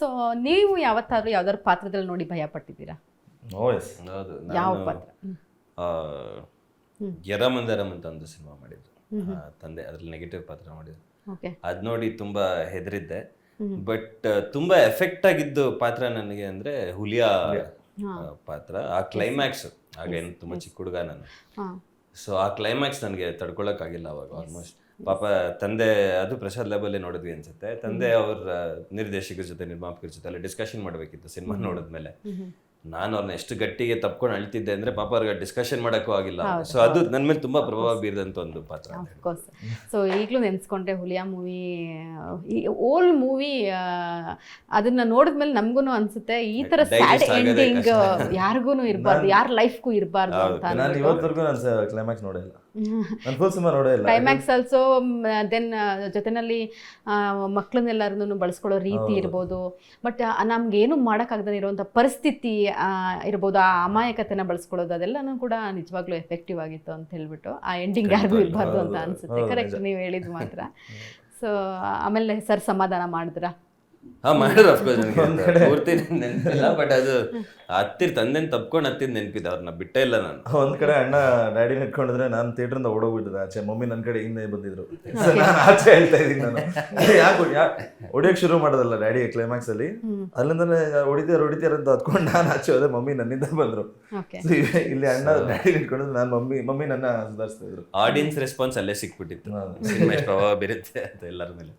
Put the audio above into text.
So ನೀವು ಯಾವತ್ತಾದ್ರೂ ಯಾವ್ದಾದ್ರು ಪಾತ್ರದಲ್ಲಿ ನೋಡಿ ಭಯ ಪಟ್ಟಿದ್ದೀರಾ? ಹೌದು, ಯಾವ ನಾನು ಪಾತ್ರ? ಯರಮಂದರಂ ಅಂತ ಒಂದು ಸಿನಿಮಾ ಮಾಡಿದ್ರು ತಂದೆ, ಅದ್ರಲ್ಲಿ ನೆಗೆಟಿವ್ ಪಾತ್ರ ಮಾಡಿದ್ರು. ಓಕೆ. ಅದ್ ನೋಡಿ ತುಂಬಾ ಹೆದರಿದ್ದೆ. ಬಟ್ ತುಂಬಾ ಎಫೆಕ್ಟ್ ಆಗಿದ್ದು ಪಾತ್ರ ನನಗೆ ಅಂದ್ರೆ ಹುಲಿಯಾ ಪಾತ್ರ. ಆ ಕ್ಲೈಮ್ಯಾಕ್ಸ್, ಆಗ ಏನು ತುಂಬಾ ಚಿಕ್ಕ ಹುಡುಗ ನಾನು, ಸೊ ಆ ಕ್ಲೈಮ್ಯಾಕ್ಸ್ ನನಗೆ ತಡ್ಕೊಳಕ್ಕಾಗಿಲ್ಲ ಅವಾಗ. ಆಲ್ಮೋಸ್ಟ್ ಪಾಪ ತಂದೆ, ಅದು ಪ್ರಸಾದ್ ಲ್ಯಾಬಲ್ಲೇ ನೋಡಿದ್ವಿ ಅನ್ಸುತ್ತೆ, ತಂದೆ ಅವ್ರ ನಿರ್ದೇಶಕರ ಜೊತೆ ನಿರ್ಮಾಪಕರ ಜೊತೆ ಎಲ್ಲ ಡಿಸ್ಕಷನ್ ಮಾಡ್ಬೇಕಿತ್ತು ಸಿನಿಮಾ ನೋಡಿದ್ಮೇಲೆ. ನಾನು ಅವ್ರನ್ನ ಎಷ್ಟು ಗಟ್ಟಿಗೆ ತಪ್ಕೊಂಡು ಅಳ್ತಿದ್ದೆ ಅಂದ್ರೆ ಪಾಪ ಅವ್ರಿಗೆ ಡಿಸ್ಕಷನ್ ಮಾಡಕ್ಕೂ ಆಗಿಲ್ಲ. ಸೊ ಅದು ನನ್ನ ಮೇಲೆ ತುಂಬಾ ಪ್ರಭಾವ ಬೀರಿದಂತ ಒಂದು ಪಾತ್ರ. ಅಫ್ಕೋರ್ಸ್. ಸೊ ಈಗಲೂ ನೆನ್ಸ್ಕೊಂಡ್ರೆ ಹುಲಿಯಾ ಮೂವಿ, ಈ ಓಲ್ಡ್ ಮೂವಿ, ಅದನ್ನ ನೋಡಿದ್ಮೇಲೆ ನಮಗೂ ಅನ್ಸುತ್ತೆ ಈ ತರ ಸ್ಯಾಡ್ ಎಂಡಿಂಗ್ ಯಾರಿಗೂ ಇರಬಾರ್ದು, ಯಾರ ಲೈಫ್ಗೂ ಇರಬಾರ್ದು ಅಂತ. ನಾನು ಇವತ್ತರೆಗೂ ನಾನು ಕ್ಲೈಮ್ಯಾಕ್ಸ್ ನೋಡೇ ಇಲ್ಲ, ನಾನು ಫುಲ್ ಸಿನಿಮಾ ನೋಡೇ ಇಲ್ಲ. ಕ್ಲೈಮ್ಯಾಕ್ಸ್ ಆಲ್ಸೋ ದೆನ್ ಜೊತೆನಲ್ಲಿ ಮಕ್ಕಳನ್ನೆಲ್ಲರನ್ನು ಬಳಸ್ಕೊಳ್ಳೋ ರೀತಿ ಇರ್ಬೋದು, ಬಟ್ ನಮ್ಗೇನು ಮಾಡೋಕ್ಕಾಗದೇ ಇರುವಂಥ ಪರಿಸ್ಥಿತಿ ಇರ್ಬೋದು, ಆ ಅಮಾಯಕತೆನ ಬಳಸ್ಕೊಳ್ಳೋದು, ಅದೆಲ್ಲನೂ ಕೂಡ ನಿಜವಾಗ್ಲೂ ಎಫೆಕ್ಟಿವ್ ಆಗಿತ್ತು ಅಂತ ಹೇಳ್ಬಿಟ್ಟು ಆ ಎಂಡಿಂಗ್ ಯಾರಿಗೂ ಇರಬಾರ್ದು ಅಂತ ಅನ್ಸುತ್ತೆ. ಕರೆಕ್ಟ್, ನೀವು ಹೇಳಿದ್ ಮಾತ್ರ. ಸೊ ಆಮೇಲೆ ಸರ್ ಸಮಾಧಾನ ಮಾಡಿದ್ರ? ಮಾಡಿದ್ರು ಅಫ್ಕೋರ್ಸ್. ನನಗೆ ಪೂರ್ತಿ ನೆನಪಿಲ್ಲ, ಬಟ್ ಅದು ತಂದೆನ್ ತಪ್ಕೊಂಡು ಹತ್ತಿದ್ ನೆನಪಿದೆ. ಅವ್ರನ್ನ ಬಿಟ್ಟೇ ಇಲ್ಲ ನಾನು. ಒಂದ್ ಕಡೆ ಅಣ್ಣ ಡ್ಯಾಡಿ ಇಟ್ಕೊಂಡಿದ್ರೆ ನಾನು ಥಿಯೇಟರ್ ಓಡೋಗ್ಬಿಟ್ಟಿದ್ದೆ ಆಚೆ. ಮಮ್ಮಿ ನನ್ನ ಕಡೆ ಹಿಂದೆ ಬಂದಿದ್ರು, ನಾನು ಆಚೆ ಹೇಳ್ತಾ ಇದ್ದೀನಿ. ನಾನು ಯಾಕೆ ಹೊಡಿಯಕ್ ಶುರು ಮಾಡೋದಲ್ಲ ಡ್ಯಾಡಿ ಕ್ಲೈಮ್ಯಾಕ್ಸ್ ಅಲ್ಲಿ, ಅಲ್ಲಿಂದ ಹೊಡಿತೀರ ಅಂತ ಹತ್ಕೊಂಡು ನಾನು ಆಚೆ ಹೋದೆ, ಮಮ್ಮಿ ನನ್ನಿಂದ ಬಂದ್ರು. ಇಲ್ಲಿ ಅಣ್ಣ ಡ್ಯಾಡಿ ಇಟ್ಕೊಂಡಿದ್ರೆ ನಾನು ಮಮ್ಮಿ ನನ್ನ ಸುಧಾರಿಸ್ತಾ ಇದ್ರು. ಆಡಿಯನ್ಸ್ ರೆಸ್ಪಾನ್ಸ್ ಅಲ್ಲೇ ಸಿಕ್ಬಿಟ್ಟಿತ್ತು, ಸಿನಿಮಾ ಪ್ರಭಾವ ಬೀರುತ್ತೆ ಅಂತ ಎಲ್ಲರ ಮೇಲೆ.